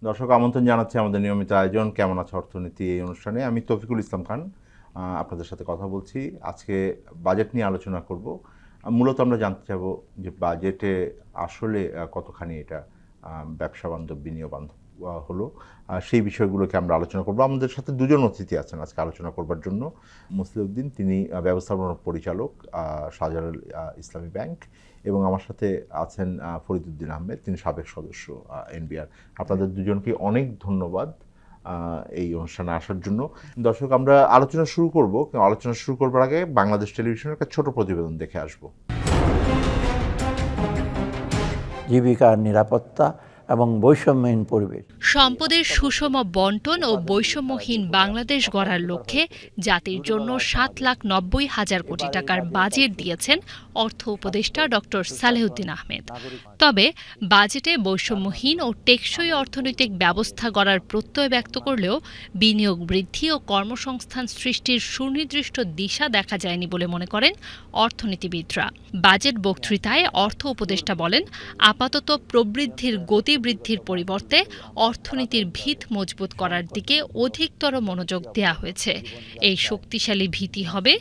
দর্শক আমন্ত্রণ জানাচ্ছি আমাদের নিয়মিত আয়োজন কেমন আছে অর্থনীতি এই অনুষ্ঠানে। আমি তৌফিকুল ইসলাম খান আপনাদের সাথে কথা বলছি। আজকে বাজেট নিয়ে আলোচনা করব। মূলত আমরা জানতে চাইব যে বাজেটে আসলে কতখানি এটা ব্যবসা বান্ধব বিনিয়োগ বান্ধব হলো, সেই বিষয়গুলোকে আমরা আলোচনা করব। আমাদের সাথে দুজন অতিথি আছেন আজকে আলোচনা করবার জন্য। মুসলিউদ্দিন, তিনি ব্যবস্থাপনা পরিচালক শাহজালাল ইসলামী ব্যাংক, এবং আমার সাথে আছেন ফরিদউদ্দিন আহমেদ, তিনি সাবেক সদস্য এনবিআর। আপনাদের দুজনকে অনেক ধন্যবাদ এই অনুষ্ঠানে আসার জন্য। দর্শক, আমরা আলোচনা শুরু করব। আলোচনা শুরু করবার আগে বাংলাদেশ টেলিভিশনের একটা ছোট প্রতিবেদন দেখে আসব। জীবিকার নিরাপত্তা এবং বৈষম্যহীন পরিবেশ। সম্পদের সুষম বন্টন ও বৈষম্যহীন বাংলাদেশ গড়ার লক্ষ্যে জাতির জন্য ৭,৯০,০০০ কোটি টাকার বাজেট দিয়েছেন অর্থ উপদেষ্টা ডক্টর সালেহুদ্দিন আহমেদ। তবে বাজেটে বৈষম্যহীন ও টেকসই অর্থনৈতিক ব্যবস্থা গড়ার প্রত্যয় ব্যক্ত করলেও বিনিয়োগ বৃদ্ধি ও কর্মসংস্থান সৃষ্টির সুনির্দিষ্ট দিশা দেখা যায়নি বলে মনে করেন অর্থনীতিবিদরা। বাজেট বক্তৃতায় অর্থ উপদেষ্টা বলেন, আপাতত প্রবৃদ্ধির গতি বৃদ্ধির পরিবর্তে অর্থনীতির ভিত মজবুত করার দিকে অধিকতর মনোযোগ দেওয়া হয়েছে। এই শক্তিশালী ভিত্তি হবে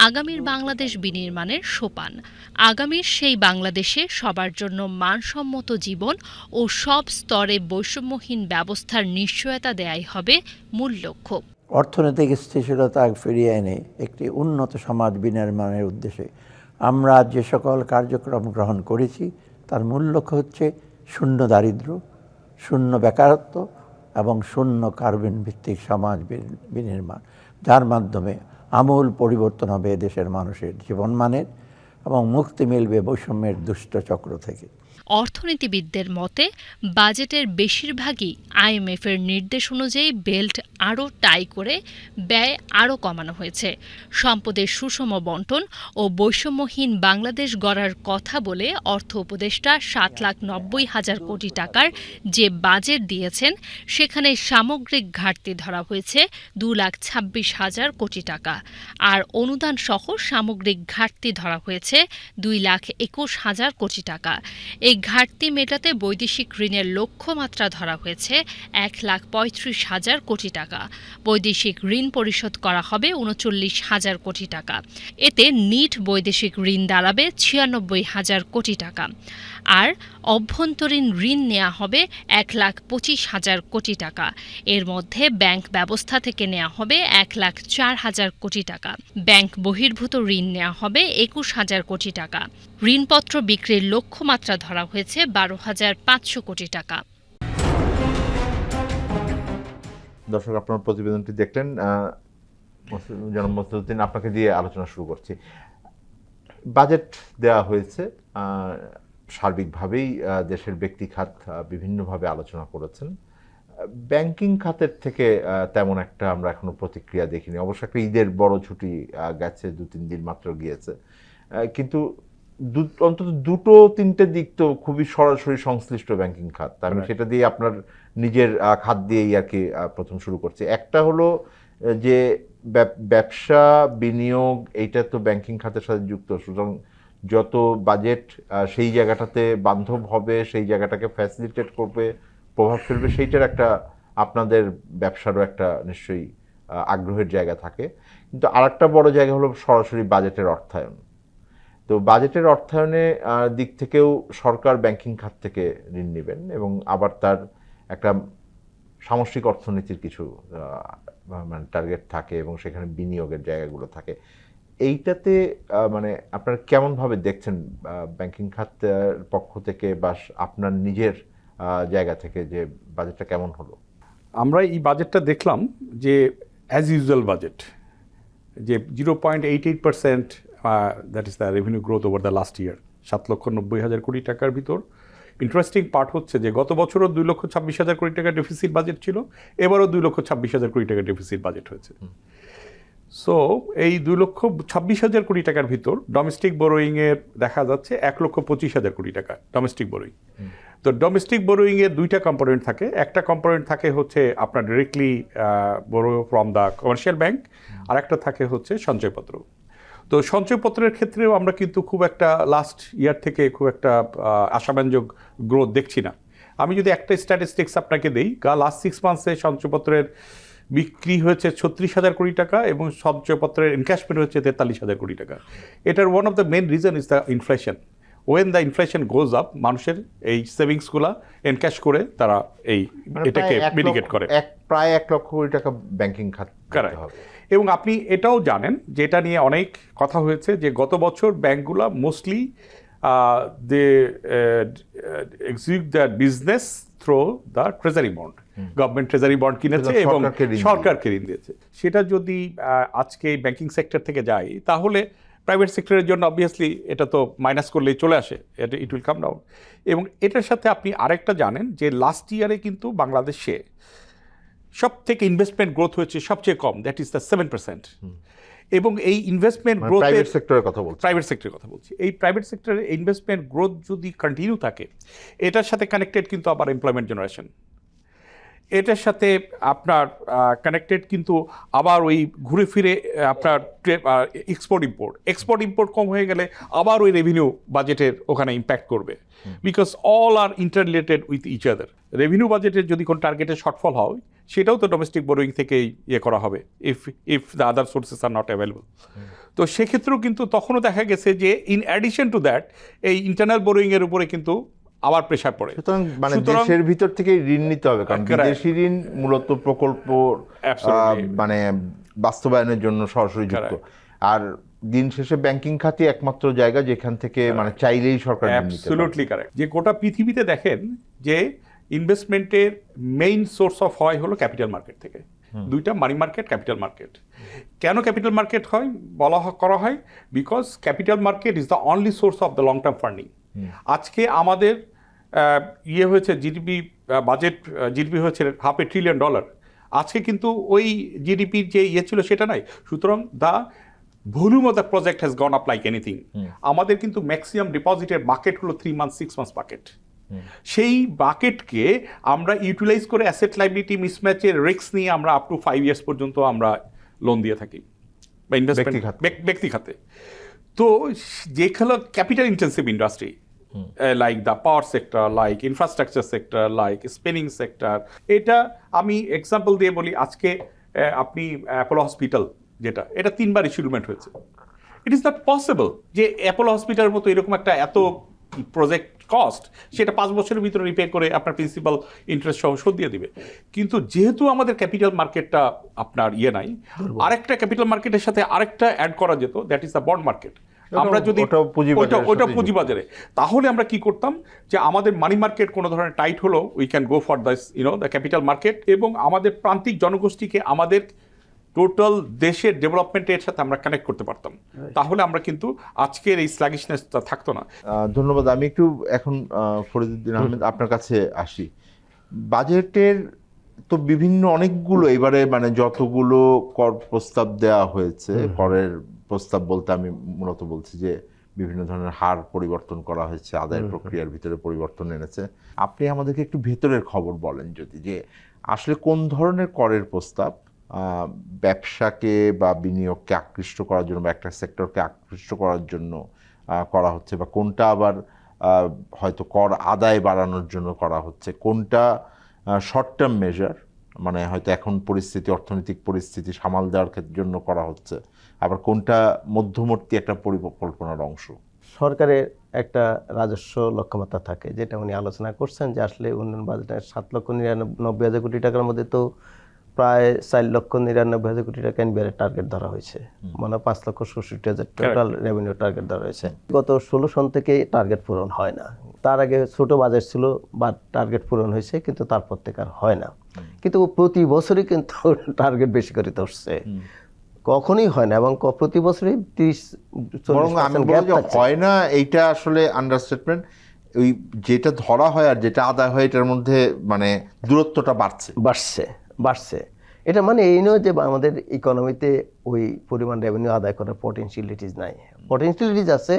আগামীর বাংলাদেশ বিনির্মাণের সোপান। আগামীর সেই বাংলাদেশে সবার জন্য মানসম্মত জীবন ও সব স্তরে বৈষম্যহীন ব্যবস্থার নিশ্চয়তা দেয়াই হবে মূল লক্ষ্য। অর্থনৈতিক স্থিতিশীলতা ফিরিয়ে এনে একটি উন্নত সমাজ বিনির্মাণের উদ্দেশ্যে আমরা যে সকল কার্যক্রম গ্রহণ করেছি তার মূল লক্ষ্য হচ্ছে শূন্য দারিদ্র্য, শূন্য বেকারত্ব এবং শূন্য কার্বন ভিত্তিক সমাজ বিনির্মাণ, যার মাধ্যমে আমূল পরিবর্তন হবে দেশের মানুষের জীবনমানের এবং মুক্তি মিলবে বৈষম্যের দুষ্ট চক্র থেকে। অর্থনীতিবিদদের মতে বাজেটের বেশিরভাগই আইএমএফের নির্দেশ অনুযায়ী বেল্ট আরও টাই করে ব্যয় আরও কমানো হয়েছে। সম্পদের সুষম বন্টন ও বৈষম্যহীন বাংলাদেশ গড়ার কথা বলে অর্থ উপদেষ্টা ৭,৯০,০০০ কোটি টাকার যে বাজেট দিয়েছেন সেখানে সামগ্রিক ঘাটতি ধরা হয়েছে ২,২৬,০০০ কোটি টাকা, আর অনুদান সহ সামগ্রিক ঘাটতি ধরা হয়েছে ২,২১,০০০ কোটি টাকা। এই ঘাটতি মেটাতে বৈদেশিক ঋণের লক্ষ্যমাত্রা ধরা হয়েছে ১,৩৫,০০০ কোটি টাকা। বৈদেশিক ঋণ পরিশোধ করা হবে ৩৯,০০০ কোটি টাকা। এতে নিট বৈদেশিক ঋণ দাঁড়াবে ৯৬,০০০ কোটি টাকা। আর অভ্যন্তরীণ ঋণ নেওয়া হবে ১,২৫,০০০ কোটি টাকা। এর মধ্যে ব্যাংক ব্যবস্থা থেকে নেওয়া হবে ১,০৪,০০০ কোটি টাকা। ব্যাংক বহির্ভূত ঋণ নেওয়া হবে ২১,০০০ কোটি টাকা। ঋণপত্র বিক্রির লক্ষ্যমাত্রা ধরা হয়েছে ১২,৫০০ কোটি টাকা। দর্শক, আপনার প্রতিবেদনটি দেখলেন। জনাব মুসলিউদ্দিন, আপনাকে দিয়ে আলোচনা শুরু করছি। বাজেট দেওয়া হয়েছে, সার্বিকভাবেই দেশের ব্যক্তি খাত বিভিন্নভাবে আলোচনা করেছেন। ব্যাংকিং খাতের থেকে তেমন একটা আমরা এখনো প্রতিক্রিয়া দেখিনি। অবশ্য একটা ঈদের বড় ছুটি গেছে, ২-৩ দিন মাত্র গিয়েছে, কিন্তু অন্তত দুটো তিনটে দিক তো খুবই সরাসরি সংশ্লিষ্ট ব্যাংকিং খাত। আমি সেটা দিয়ে আপনার নিজের খাত দিয়েই আর কি প্রথম শুরু করছি। একটা হলো যে ব্যবসা বিনিয়োগ, এইটা তো ব্যাংকিং খাতের সাথে যুক্ত, সুতরাং যত বাজেট সেই জায়গাটাতে বান্ধব হবে, সেই জায়গাটাকে ফ্যাসিলিটেট করবে, প্রভাব ফেলবে, সেইটার একটা আপনাদের ব্যবসারও একটা নিশ্চয়ই আগ্রহের জায়গা থাকে। কিন্তু আরেকটা বড় জায়গা হলো সরাসরি বাজেটের অর্থায়ন। তো বাজেটের অর্থায়নে দিক থেকেও সরকার ব্যাংকিং খাত থেকে ঋণ নেবেন এবং আবার তার একটা সামষ্টিক অর্থনীতির কিছু মানে টার্গেট থাকে এবং সেখানে বিনিয়োগের জায়গাগুলো থাকে। এইটাতে মানে আপনারা কেমনভাবে দেখছেন ব্যাংকিং খাতের পক্ষ থেকে বা আপনার নিজের জায়গা থেকে যে বাজেটটা কেমন হলো? আমরা এই বাজেটটা দেখলাম যে অ্যাজ ইউজুয়াল বাজেট, যে 0.88% that is the revenue growth over the last year, 7,90,০০০ কোটি টাকার ভিতর। ইন্টারেস্টিং পার্ট হচ্ছে যে গত বছরও 2,26,০০০ কোটি টাকার ডেফিসিট বাজেট ছিল, এবারও 2,26,০০০ কোটি টাকার ডেফিসিট বাজেট হয়েছে। সো এই 2,26,০০০ কোটি টাকার ভিতর ডোমেস্টিক বোরোয়িংয়ের দেখা যাচ্ছে 1,25,০০০ কোটি টাকা ডোমেস্টিক বোরোয়িং। তো ডোমেস্টিক বোরোয়িংয়ের দুইটা কম্পোনেন্ট থাকে। একটা কম্পোনেন্ট থাকে হচ্ছে আপনার directly borrow from the commercial bank, আর একটা থাকে হচ্ছে সঞ্চয়পত্র। তো সঞ্চয়পত্রের ক্ষেত্রেও আমরা কিন্তু খুব একটা লাস্ট ইয়ার থেকে খুব একটা আশাব্যঞ্জক গ্রোথ দেখছি না। আমি যদি একটা স্ট্যাটিস্টিক্স আপনাকে দেই, লাস্ট 6 মান্থসে সঞ্চয়পত্রের বিক্রি হয়েছে 36,000 কোটি টাকা এবং সঞ্চয়পত্রের এনক্যাশমেন্ট হচ্ছে 43,000 কোটি টাকা। এটার one of the main reason is the inflation. When the inflation goes up, মানুষের এই সেভিংসগুলো এনক্যাশ করে তারা এই এটাকে মিটিগেট করে। প্রায় 1 লক্ষ কোটি টাকা ব্যাংকিং খাত Correct. এবং আপনি এটাও জানেন, যেটা নিয়ে অনেক কথা হয়েছে, যে গত বছর ব্যাংকগুলো mostly they execute the business through the treasury bond, government treasury bond কিনেছে এবং সরকারকে ঋণ দিয়েছে। সেটা যদি আজকে ব্যাংকিং সেক্টর থেকে যায়, তাহলে প্রাইভেট সেক্টরের জন্য অবভিয়াসলি এটা তো মাইনাস করলেই চলে আসে, ইট উইল কাম ডাউন। এবং এটার সাথে আপনি আরেকটা জানেন যে লাস্ট ইয়ারে কিন্তু বাংলাদেশে সব থেকে ইনভেস্টমেন্ট গ্রোথ হয়েছে সবচেয়ে কম, দ্যাট ইজ দ্য 7%। এবং এই ইনভেস্টমেন্ট গ্রোথ প্রাইভেট সেক্টরের কথা বলছি, প্রাইভেট সেক্টরের কথা বলছি। এই প্রাইভেট সেক্টরের ইনভেস্টমেন্ট গ্রোথ যদি কন্টিনিউ থাকে, এটার সাথে কানেক্টেড কিন্তু আবার এমপ্লয়মেন্ট জেনারেশন, এটার সাথে আপনার কানেক্টেড কিন্তু আবার ওই ঘুরে ফিরে আপনার এক্সপোর্ট ইম্পোর্ট কম হয়ে গেলে আবার ওই রেভিনিউ বাজেটের ওখানে ইম্প্যাক্ট করবে, because all are interrelated with each other. Revenue বাজেটের যদি কোনো টার্গেটের শর্টফল হয়, সেটাও তো ডোমেস্টিক বোরোয়িং থেকেই ইয়ে করা হবে, if the other sources are not available. তো সেক্ষেত্রেও কিন্তু তখনও দেখা গেছে যে ইন অ্যাডিশন টু দ্যাট, এই ইন্টারনাল বোরোয়িংয়ের উপরে কিন্তু আবার প্রেশার পড়ে। সুতরাং মানে দেশের ভিতর থেকে ঋণ নিতে হবে, কারণ বিদেশি ঋণ মূলত প্রকল্প মানে বাস্তবায়নের জন্য সরাসরি যুক্ত। আর দিন শেষে ব্যাংকিং খাতই একমাত্র জায়গা যেখান থেকে মানে চাইলেই সরকার ঋণ নিতে পারে। Absolutely correct. যে গোটা পৃথিবীতে দেখেন যে ইনভেস্টমেন্টের মেইন সোর্স অফ হয় হলো ক্যাপিটাল মার্কেট থেকে, দুইটা, মানি মার্কেট, ক্যাপিটাল মার্কেট। কেন ক্যাপিটাল মার্কেট হয় করা হয়? Because capital market is the only source of the long term funding. আজকে আমাদের ইয়ে হয়েছে জিডিপি বাজেট, জিডিপি হয়েছে $500 ট্রিলিয়ন। আজকে কিন্তু ওই জিডিপির যে ইয়ে ছিল সেটা নাই। সুতরাং the volume of the project has gone up like anything. আমাদের কিন্তু ম্যাক্সিমাম ডিপোজিটের বাকেট হলো 3 মান্থ 6 মান্থস বাকেট। সেই বাকেটকে আমরা ইউটিলাইজ করে অ্যাসেট লাইবিলিটি মিসম্যাচের রিস্ক নিয়ে আমরা আপ টু 5 ইয়ার্স পর্যন্ত আমরা লোন দিয়ে থাকি বা ইনভেস্টমেন্ট ব্যক্তি খাতে। তো যেগুলো capital intensive industry, like the power sector, like infrastructure sector, like spinning sector, এটা আমি এক্সাম্পল দিয়ে বলি। আজকে আপনি অ্যাপোলো হসপিটাল যেটা, এটা 3 বার ইস্যুমেন্ট হয়েছে। ইট ইজ নট পসিবল যে অ্যাপোলো হসপিটালের মতো এরকম একটা এত প্রজেক্ট কস্ট সেটা 5 বছরের ভিতরে রিপে করে আপনার প্রিন্সিপাল ইন্টারেস্ট সহ শোধ দিয়ে দিবে। কিন্তু যেহেতু আমাদের ক্যাপিটাল মার্কেটটা আপনার ইয়ে নাই, আরেকটা ক্যাপিটাল মার্কেটের সাথে আরেকটা অ্যাড করা যেত, that is the bond market. আমরা যদি ওটা পুঁজিবাজারে, তাহলে আমরা কি করতাম যে আমাদের মানি মার্কেট কোনো ধরনের টাইট হলো, we can go for this the capital market, এবং আমাদের প্রান্তিক জনগোষ্ঠীকে আমাদের টোটাল দেশের ডেভেলপমেন্টের সাথে আমরা কানেক্ট করতে পারতাম। তাহলে আমরা কিন্তু আজকের এই স্ল্যাগিশনেসটা থাকতো না। ধন্যবাদ। আমি একটু এখন ফরিদুদ্দিন আহমেদ আপনার কাছে আসি। বাজেটের তো বিভিন্ন অনেকগুলো এবারে মানে যতগুলো কর প্রস্তাব দেওয়া হয়েছে, করের প্রস্তাব বলতে আমি মূলত বলছি যে বিভিন্ন ধরনের হার পরিবর্তন করা হয়েছে, আদায়ের প্রক্রিয়ার ভিতরে পরিবর্তন এনেছে। আপনি আমাদেরকে একটু ভেতরের খবর বলেন যদি, যে আসলে কোন ধরনের করের প্রস্তাব ব্যবসাকে বা বিনিয়োগকে আকৃষ্ট করার জন্য বা একটা সেক্টরকে আকৃষ্ট করার জন্য করা হচ্ছে, বা কোনটা আবার হয়তো কর আদায় বাড়ানোর জন্য করা হচ্ছে, কোনটা শর্ট টার্ম মেজার মানে হয়তো এখন পরিস্থিতি, অর্থনৈতিক পরিস্থিতি সামাল দেওয়ার জন্য করা হচ্ছে, আবার কোনটা মধ্যবর্তী একটা পরিকল্পনার অংশ। সরকারের একটা রাজস্ব লক্ষ্যমাত্রা থাকে, যেটা উনি আলোচনা করছেন যে আসলে উন্নয়ন বাজেটের 7,99,000 কোটি টাকার মধ্যে তো প্রায় 4,99,000 কোটি টাকা এনবিআর টার্গেট ধরা হয়েছে, মানে 5,66,000 টোটাল রেভিনিউ টার্গেট ধরা হয়েছে। গত 16 সন থেকে টার্গেট পূরণ হয় না। তার আগে ছোট বাজেট ছিল বা টার্গেট পূরণ হয়েছে, কিন্তু তারপর থেকে আর হয় না। কিন্তু প্রতি বছরই কিন্তু টার্গেট বেশি করে ধরছে, কখনোই হয় না, এবং প্রতি বছরই 30-40% হয় না। এইটা আসলে আন্ডারস্টেটমেন্ট। ওই যেটা ধরা হয় আর যেটা আদায় হয় এটার মধ্যে মানে দূরত্বটা বাড়ছে। এটা মানে এই নয় যে আমাদের ইকোনমিতে ওই পরিমাণ রেভিনিউ আদায় করার পটেনশিয়ালিটিস নাই, পটেনশিয়ালিটিস আছে,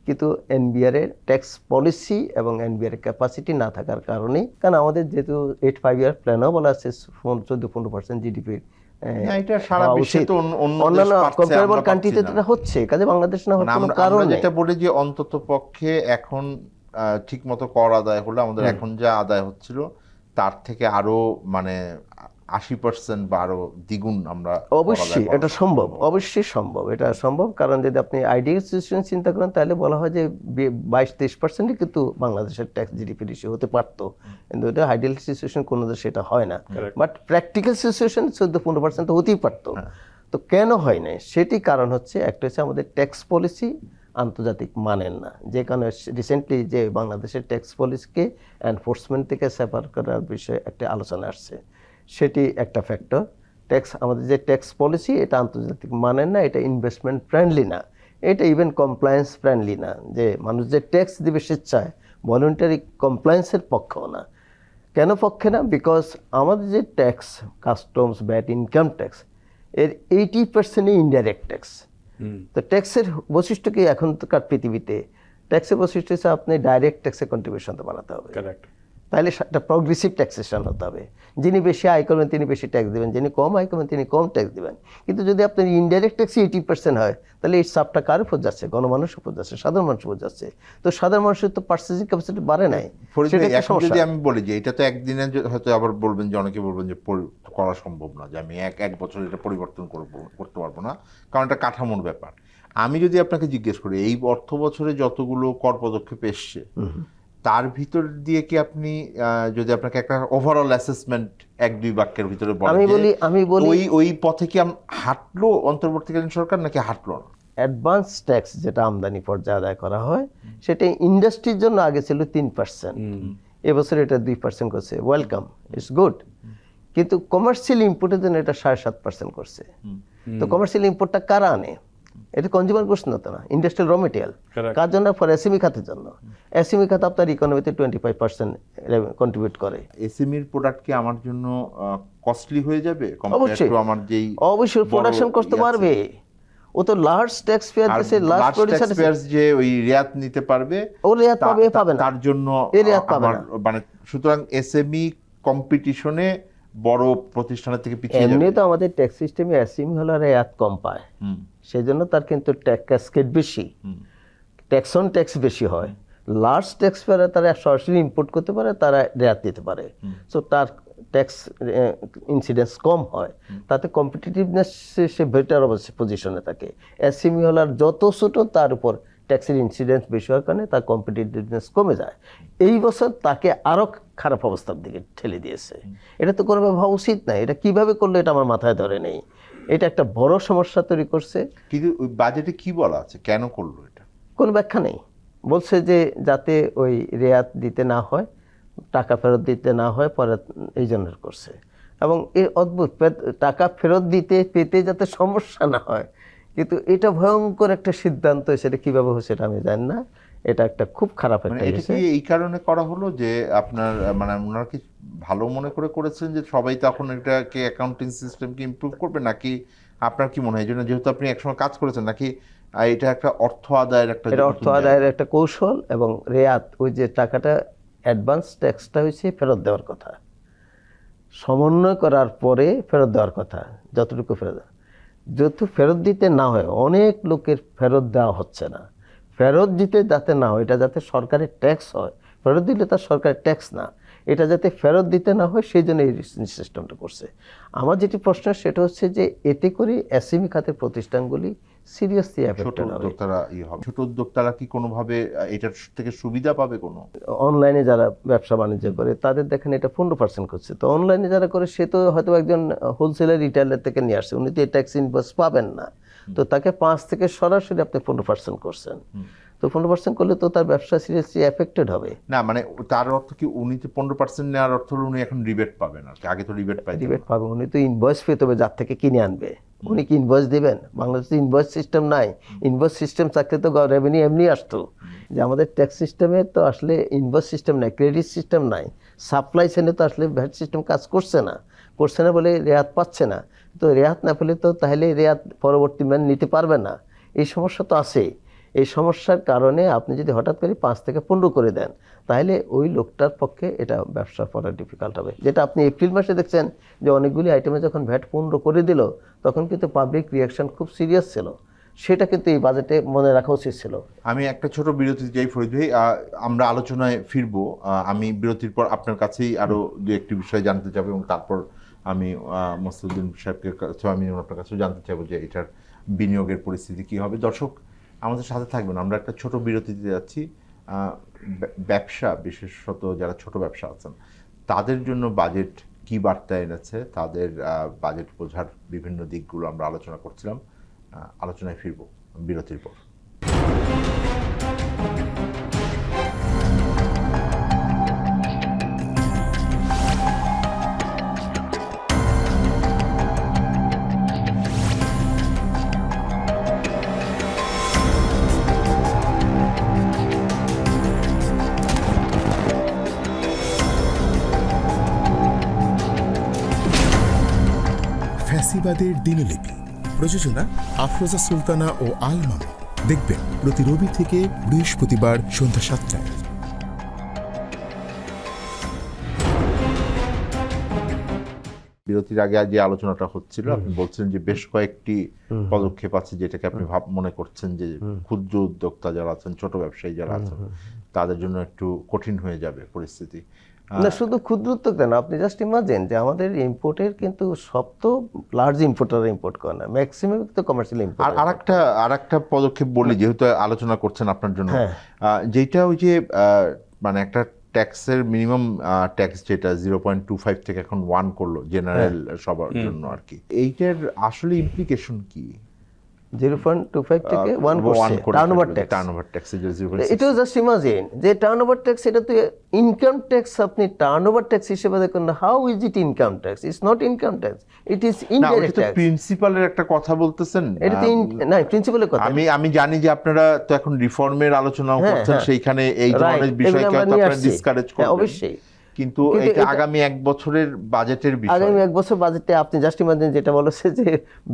কিন্তু এনবিআর এর ট্যাক্স পলিসি এবং এনবিআর এর ক্যাপাসিটি না থাকার কারণে। কারণ আমাদের যেহেতু 8-5 ইয়ার প্ল্যানও বলা আছে 14-15% জিডিপি, এটা সারা বিশ্বে তো অন্যান্য কম্পারেবল কান্ট্রিতে এটা হচ্ছে, কাজে বাংলাদেশ না হওয়ার কোনো কারণ নেই। যেটা বলি যে অন্তত পক্ষে এখন ঠিক মতো কর আদায় হলে আমাদের এখন যা আদায় হচ্ছিল তার থেকে আরো মানে 80% বা আরো দ্বিগুণ আমরা কর আদায় অবশ্যই করা এটা সম্ভব, অবশ্যই সম্ভব, এটা সম্ভব। কারণ যদি আপনি আইডিয়াল সিচুয়েশন চিন্তা করেন তাহলে বলা হয় যে 22-23% কিন্তু বাংলাদেশের ট্যাক্স জিডিপি রেশিও হতে পারতো, কিন্তু এটা আইডিয়াল সিচুয়েশন কোনো দেশে এটা হয় না। বাট প্র্যাকটিক্যাল সিচুয়েশন 14-15% তো হতেই পারতো। তো কেন হয় না সেটি কারণ হচ্ছে একটা হচ্ছে আমাদের ট্যাক্স পলিসি আন্তর্জাতিক মানেন না, যে কারণে রিসেন্টলি যে বাংলাদেশের ট্যাক্স পলিসিকে এনফোর্সমেন্ট থেকে সেপারেট করার বিষয়ে একটা আলোচনা আসছে, সেটি একটা ফ্যাক্টর। আমাদের যে ট্যাক্স পলিসি এটা আন্তর্জাতিক মানেন না, এটা ইনভেস্টমেন্ট ফ্রেন্ডলি না, এটা ইভেন কমপ্লায়েন্স ফ্রেন্ডলি না, যে মানুষ যে ট্যাক্স দিবে স্বেচ্ছায় ভলেন্টারি কমপ্লায়েন্সের পক্ষেও না। কেন পক্ষে না? বিকজ আমাদের যে tax, customs, VAT, income tax, এর 80% ইনডাইরেক্ট ট্যাক্স। তো ট্যাক্সের বৈশিষ্ট্য কি এখনকার পৃথিবীতে? ট্যাক্সের বৈশিষ্ট্য হচ্ছে আপনি ডাইরেক্ট ট্যাক্সে কন্ট্রিবিউশন তো বানাতে হবে, কারেক্ট। তাহলে একটা প্রগ্রেসিভ ট্যাক্সেশন হতে হবে। যিনি বেশি আয় করবেন তিনি বেশি ট্যাক্স দেবেন, যিনি কম আয় করবেন তিনি কম ট্যাক্স দেবেন। কিন্তু যদি আপনার ইনডাইরেক্ট ট্যাক্সই 80% হয়, তাহলে এই চাপটা কার উপর যাচ্ছে? গণমানুষের উপর যাচ্ছে, সাধারণ মানুষের উপর যাচ্ছে। তো সাধারণ মানুষের তো পার্চেসিং ক্যাপাসিটি বাড়ে নাই, ফরিদ সেটা ভাই, একটা এখন সমস্যা। যদি আমি বলি যে এটা তো একদিনে হয়তো আবার বলবেন যে অনেকে বলবেন যে করা সম্ভব না, যে আমি এক বছর এটা পরিবর্তন করতে পারবো না, কারণ এটা কাঠামোর ব্যাপার। আমি যদি আপনাকে জিজ্ঞেস করি এই অর্থ বছরে যতগুলো কর পদক্ষেপ এসছে তার ভিতর দিয়ে কি আপনি যদি আপনাকে একটা ওভারঅল অ্যাসেসমেন্ট 1-2 বাক্যের ভিতরে বলেন, আমি বলি ওই পথে কি হাঁটলো অন্তর্বর্তীকালীন সরকার নাকি হাঁটলো না? অ্যাডভান্স ট্যাক্স যেটা আমদানি পর্যায়ে আদায় করা হয় সেটা ইন্ডাস্ট্রির জন্য আগে ছিল 3%, এবছর এটা 2% করছে। Welcome, it's good. কিন্তু কমার্শিয়াল ইম্পোর্টের জন্য এটা 7.5% করছে। তো কমার্শিয়াল ইম্পোর্টটা কারা আনে? এটা কনজিউমার গুডস না, তো না, ইন্ডাস্ট্রিয়াল র মেটেরিয়াল। কার জন্য? ফর এসএমই খাতের জন্য। এসএমই খাত আপনার ইকোনমিতে 25% কন্ট্রিবিউট করে। এসএমইর প্রোডাক্ট কি আমার জন্য কস্টলি হয়ে যাবে অবশ্যই, আমার যেই অবশ্যই প্রোডাকশন করতে পারবে। ও তো লার্জ ট্যাক্স পেয়ার দেশে লার্জ প্রোডিউসার যে ওই রিয়াত নিতে পারবে, ও রিয়াত পাবে না, তার জন্য রিয়াত পাবে না। মানে সুতরাং এসএমই কম্পিটিশনে বড় প্রতিষ্ঠানের থেকে পিছিয়ে যাবে। এমনি তো আমাদের ট্যাক্স সিস্টেমে এসএমই হলো রিয়াত কম পায়, সেই জন্য তার কিন্তু ট্যাক্স ক্যাসকেড বেশি, ট্যাক্স অন ট্যাক্স বেশি হয়। লার্জ ট্যাক্স পেয়ারে তারা সরাসরি ইম্পোর্ট করতে পারে, তারা রেয়াত দিতে পারে, সো তার ট্যাক্স ইনসিডেন্স কম হয়, তাতে কম্পিটিটিভনেস সে বেটার পজিশনে থাকে। এসএমই হলার যত ছোট তার উপর ট্যাক্সের ইনসিডেন্স বেশি হওয়ার কারণে তার কম্পিটিটিভনেস কমে যায়। এই বছর তাকে আরও খারাপ অবস্থার দিকে ঠেলে দিয়েছে। এটা তো কোনোভাবে ভাবা উচিত না। এটা কিভাবে করলো এটা আমার মাথায় ধরে নেই। এটা একটা বড় সমস্যা তৈরি করছে। কিন্তু ওই বাজেটে কি বলা আছে, কেন করলো এটা? কোনো ব্যাখ্যা নেই। বলছে যে যাতে ওই রেয়াত দিতে না হয়, টাকা ফেরত দিতে না হয়, পরে এই জন্য করছে। এবং এই অদ্ভুত টাকা ফেরত পেতে যাতে সমস্যা না হয়, কিন্তু এটা ভয়ঙ্কর একটা সিদ্ধান্ত। সেটা কিভাবে হচ্ছে এটা আমি জানি না। এটা একটা খুব খারাপ একটা এটা কি এই কারণে করা হলো যে আপনার মানে ওনারা কি ভালো মনে করে করেছেন যে সবাই তখন এটাকে অ্যাকাউন্টিং সিস্টেমকে ইমপ্রুভ করবে, নাকি আপনার কি মনে হয় এই জন্য, যেহেতু আপনি একসময় কাজ করেছেন, নাকি এটা একটা অর্থ আদায়ের একটা কৌশল? এবং রেয়াত ওই যে টাকাটা অ্যাডভান্স ট্যাক্সটা হয়েছে ফেরত দেওয়ার কথা, সমন্বয় করার পরে ফেরত দেওয়ার কথা, যতটুকু ফেরত দিতে না হয়। অনেক লোকের ফেরত দেওয়া হচ্ছে না। ফেরত দিতে যাতে না হয়, এটা যাতে সরকারের ট্যাক্স হয়। ফেরত দিলে তার সরকারের ট্যাক্স না, এটা যাতে ফেরত দিতে না হয় সেই জন্য এই সিস্টেমটা করছে। আমার যেটি প্রশ্ন সেটা হচ্ছে যে এতে করে এসএমই খাতের প্রতিষ্ঠানগুলি সিরিয়াসলি এফেক্টেড হবে। ছোট উদ্যোক্তারা কি কোনোভাবে এটার থেকে সুবিধা পাবে? কোনো অনলাইনে যারা ব্যবসা বাণিজ্য করে তাদের দেখেন এটা 15% করছে। তো অনলাইনে যারা করে সে তো হয়তো একজন হোলসেলার রিটেইলার থেকে নিয়ে আসছে, উনি তো এই ট্যাক্স ইনভয়েস পাবেন না। তো তাকে 5 থেকে সরাসরি আপনি 15% করছেন। তো 15% করলে তো তার ব্যবসা সিরিয়াসলি এফেক্টেড হবে না। মানে তার অর্থ কি উনি তো 15% নেওয়ার অর্থ হলো উনি এখন রিবেট পাবেন? আর আগে তো রিবেট পাবে। উনি তো ইনভয়েস পেতে হবে যার থেকে কিনে আনবে। উনি কি ইনভয়েস দেবেন? বাংলাদেশে ইনভয়েস সিস্টেম নাই। ইনভয়েস সিস্টেম থাকলে তো রেভিনিউ এমনি আসতো। যে আমাদের ট্যাক্স সিস্টেমে তো আসলে ইনভয়েস সিস্টেম নাই, ক্রেডিট সিস্টেম নাই, সাপ্লাই চেনে তো আসলে ভ্যাট সিস্টেম কাজ করছে না বলে রেয়াত পাচ্ছে না। তো রেয়াত না পেলে তো তাহলে রেয়াত পরবর্তী ম্যান নিতে পারবে না। এই সমস্যা তো আছে। এই সমস্যার কারণে আপনি যদি হঠাৎ করে 5 থেকে 15 করে দেন, তাহলে ওই লোকটার পক্ষে এটা ব্যবসা করা ডিফিকাল্ট হবে। যেটা আপনি এপ্রিল মাসে দেখছেন যে অনেকগুলি আইটেমে যখন ভ্যাট 15 করে দিল, তখন কিন্তু পাবলিক রিয়াকশন খুব সিরিয়াস ছিল। সেটা কিন্তু এই বাজেটে মনে রাখা উচিত ছিল। আমি একটা ছোট বিরতি যাই ফরিদ ভাই, আমরা আলোচনায় ফিরবো। আমি বিরতির পর আপনার কাছেই আরো দু একটি বিষয় জানতে চাবো এবং তারপর আমি মোস্তাফিজুদ্দিন সাহেবকে কাছে আমি আপনার কাছেও জানতে চাইবো যে এটার বিনিয়োগের পরিস্থিতি কি হবে। দর্শক আমাদের সাথে থাকবেন, আমরা একটা ছোট বিরতিতে যাচ্ছি। ব্যবসা, বিশেষত যারা ছোট ব্যবসা আছেন তাদের জন্য বাজেট কি বার্তা এনেছে, তাদের বাজেট বোঝার বিভিন্ন দিকগুলো আমরা আলোচনা করছিলাম। আলোচনায় ফিরবো বিরতির পর। ফ্যাসিবাদের দিনলিপি, প্রযোজনা আফরোজা সুলতানা ও আল মামুন। দেখবেন প্রতি রবি থেকে বৃহস্পতিবার সন্ধ্যা 7টায়। বিরতির আগে যে আলোচনাটা হচ্ছিল, আপনি বলছেন যে বেশ কয়েকটি পদক্ষেপ আছে যেটাকে আপনি মনে করছেন যে ক্ষুদ্র উদ্যোক্তা যারা আছেন, ছোট ব্যবসায়ী যারা আছেন তাদের জন্য একটু কঠিন হয়ে যাবে পরিস্থিতি। না, শুধু ক্ষুদ্র উদ্যোক্তা না, আপনি জাস্ট ইমাজিন যে আমাদের ইম্পোর্টের কিন্তু সব তো লার্জ ইম্পোর্টাররা ইম্পোর্ট করে না, ম্যাক্সিমাম তো কমার্শিয়াল ইম্পোর্ট। আর আরেকটা পদক্ষেপ বলি, যেহেতু আলোচনা করছেন আপনার জন্য, যেটা ওই যে মানে একটা ট্যাক্সের মিনিমাম ট্যাক্স যেটা 0.25 থেকে এখন 1 করলো জেনারেল সবার জন্য আর কি, এইটার আসলে ইমপ্লিকেশন কি? 0.25 থেকে 1 করছে টার্নওভার ট্যাক্স। এটাও জাস্ট ইমাজিন যে টার্নওভার ট্যাক্স, এটা তো ইনকাম ট্যাক্স, আপনি টার্নওভার ট্যাক্স হিসেবে দেখুন না। How is it income tax? It's not income tax, it is indirect tax. প্রিন্সিপালের একটা কথা বলতেছেন, এটা তো না, প্রিন্সিপালের কথা। আমি জানি যে আপনারা তো এখন রিফর্মের আলোচনাও করছেন, সেইখানে এই ধরনের বিষয়কে আপনারা ডিসকারেজ করবেন। অবশ্যই, কিন্তু এটা আগামী 1 বছরের বাজেটের বিষয়। আগামী 1 বছর বাজেটে আপনি জাস্ট ইমাজিন যেটা বলেছে যে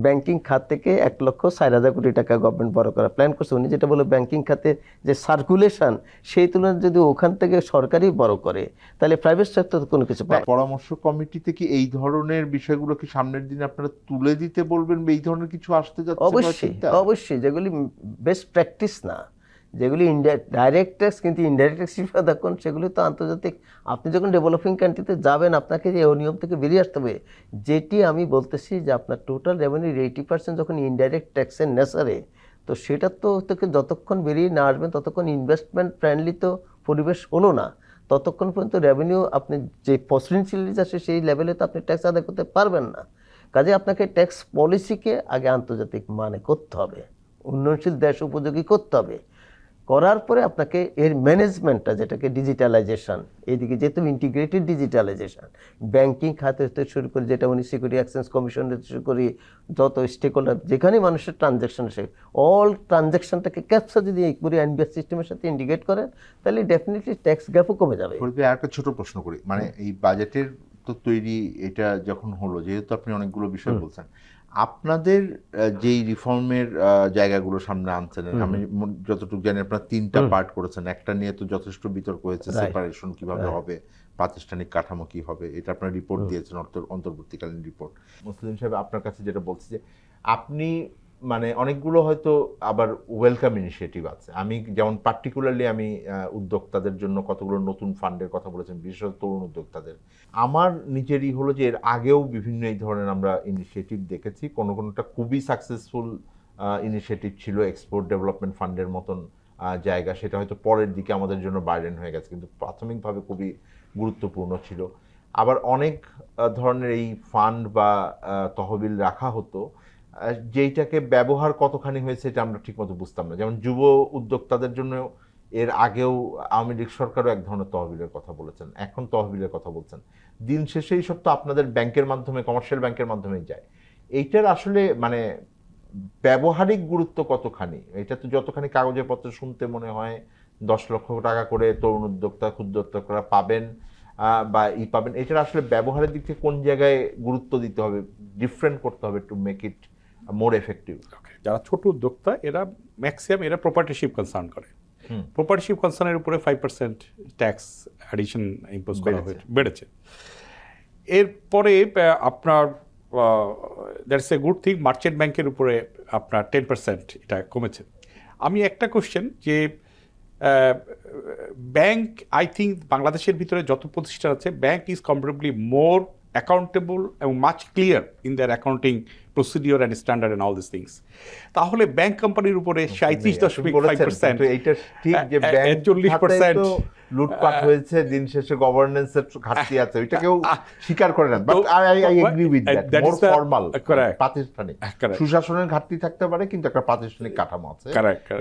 ব্যাংকিং খাত থেকে 1,04,000 কোটি টাকা গভর্নমেন্ট বড় করার প্ল্যান করছে। উনি যেটা বলে ব্যাংকিং খাতে যে সার্কুলেশন, সেই তুলনায় যদি ওখান থেকে সরকারই বড় করে তাহলে প্রাইভেট সেক্টর কোনো কিছু পায়। পরামর্শ কমিটিতে কি এই ধরনের বিষয়গুলো কি সামনের দিনে আপনারা তুলে দিতে বলবেন? এই ধরনের কিছু আসতে যাচ্ছে? অবশ্যই যেগুলি বেস্ট প্র্যাকটিস না, যেগুলি ডাইরেক্ট ট্যাক্স কিন্তু ইনডাইরেক্ট ট্যাক্স হিসেবে দেখুন, সেগুলি তো আন্তর্জাতিক। আপনি যখন ডেভেলপিং কান্ট্রিতে যাবেন আপনাকে যে নিয়ম থেকে বেরিয়ে আসতে হবে। যেটি আমি বলতেছি যে আপনার টোটাল রেভিনিউর 80% যখন ইনডাইরেক্ট ট্যাক্সের নেচারে, তো সেটা তো থেকে যতক্ষণ বেরিয়ে না আসবেন ততক্ষণ ইনভেস্টমেন্ট ফ্রেন্ডলি তো পরিবেশ হলো না, ততক্ষণ পর্যন্ত রেভিনিউ আপনি যে পসিবিলিটিস আছে সেই লেভেলে তো আপনি ট্যাক্স আদায় করতে পারবেন না। কাজে আপনাকে ট্যাক্স পলিসিকে আগে আন্তর্জাতিক মানে করতে হবে, উন্নয়নশীল দেশ উপযোগী করতে হবে। করার পরে আপনাকে এর ম্যানেজমেন্টটা, যেটাকে ডিজিটালাইজেশন, এইদিকে যেহেতু ইন্টিগ্রেটেড ডিজিটালাইজেশন, ব্যাংকিং খাতে থেকে শুরু করে যেটা উনি সিকিউরিটি এক্সচেঞ্জ কমিশন শুরু করি, যত স্টেক হোল্ডার যেখানে মানুষের ট্রানজ্যাকশন আসে, অল ট্রানজ্যাকশনটাকে ক্যাপচার যদি এই পুরো এনবিএস সিস্টেমের সাথে ইন্টিগ্রেট করেন তাহলে ডেফিনেটলি ট্যাক্স গ্যাপও কমে যাবে। একটা ছোট প্রশ্ন করি, মানে এই বাজেটের তো তৈরি এটা যখন হলো, যেহেতু আপনি অনেকগুলো বিষয় বলছেন, আপনাদের যেই রিফর্মের জায়গাগুলো সামনে আনছেন, আমি যতটুকু জানি আপনারা 3টা পার্ট করেছেন। একটা নিয়ে তো যথেষ্ট বিতর্ক হয়েছে, সেপারেশন কিভাবে হবে, প্রাতিষ্ঠানিক কাঠামো কি হবে, এটা আপনারা রিপোর্ট দিয়েছেন, অন্তর্বর্তীকালীন রিপোর্ট। মুসলিম সাহেব, আপনার কাছে যেটা বলছি যে আপনি মানে অনেকগুলো হয়তো আবার ওয়েলকাম ইনিশিয়েটিভ আছে। আমি যেমন পার্টিকুলারলি আমি উদ্যোক্তাদের জন্য কতগুলো নতুন ফান্ডের কথা বলেছেন, বিশেষত তরুণ উদ্যোক্তাদের। আমার নিজেরই হলো যে এর আগেও বিভিন্ন এই ধরনের আমরা ইনিশিয়েটিভ দেখেছি, কোনোটা খুবই সাকসেসফুল ইনিশিয়েটিভ ছিল, এক্সপোর্ট ডেভেলপমেন্ট ফান্ডের মতন জায়গা, সেটা হয়তো পরের দিকে আমাদের জন্য বার্ডেন হয়ে গেছে, কিন্তু প্রাথমিকভাবে খুবই গুরুত্বপূর্ণ ছিল। আবার অনেক ধরনের এই ফান্ড বা তহবিল রাখা হতো, যেইটাকে ব্যবহার কতখানি হয়েছে এটা আমরা ঠিকমতো বুঝতাম না। যেমন যুব উদ্যোক্তাদের জন্য এর আগেও আওয়ামী লীগ সরকারও এক ধরনের তহবিলের কথা বলেছেন, এখন তহবিলের কথা বলছেন। দিন শেষে এই সব তো আপনাদের ব্যাংকের মাধ্যমে, কমার্শিয়াল ব্যাংকের মাধ্যমেই যায়। এইটার আসলে মানে ব্যবহারিক গুরুত্ব কতখানি? এটা তো যতখানি কাগজে পত্রে শুনতে মনে হয় 10 লক্ষ টাকা করে তরুণ উদ্যোক্তা, ক্ষুদ্র উদ্যোক্তারা পাবেন বা পাবেন, এটার আসলে ব্যবহারের দিক থেকে কোন জায়গায় গুরুত্ব দিতে হবে, ডিফারেন্ট করতে হবে to make it more effective? যারা ছোট উদ্যোক্তা এরা ম্যাক্সিমাম এরা প্রপার্টিশিপ কনসার্ন করে। প্রপার্টিশিপ কনসার্নের উপরে 5% ট্যাক্স অ্যাডিশন ইম্পোজ করা হয়েছে, বেড়েছে। এরপরে আপনার that's a good thing. Merchant ব্যাংকের উপরে আপনার 10% এটা কমেছে। আমি একটা কোশ্চেন যে ব্যাংক, আই থিঙ্ক বাংলাদেশের ভিতরে যত প্রতিষ্ঠান আছে, ব্যাংক ইজ কম্পারেবলি মোর অ্যাকাউন্টেবল এবং much clear in their accounting procedure and standard and all this things. তাহলে ব্যাংক কোম্পানির উপরে 37.5%, এইটা ঠিক যে ব্যাংক 40% লুটপাট হয়েছে, দিন শেষে গভর্নেন্সের ঘাটতি আছে, ওইটাকেও স্বীকার করে না। But I agree with that, more formal, প্রাতিষ্ঠানিক সুশাসনের ঘাটতি থাকতে পারে, কিন্তু একটা প্রাতিষ্ঠানিক কাঠামো আছে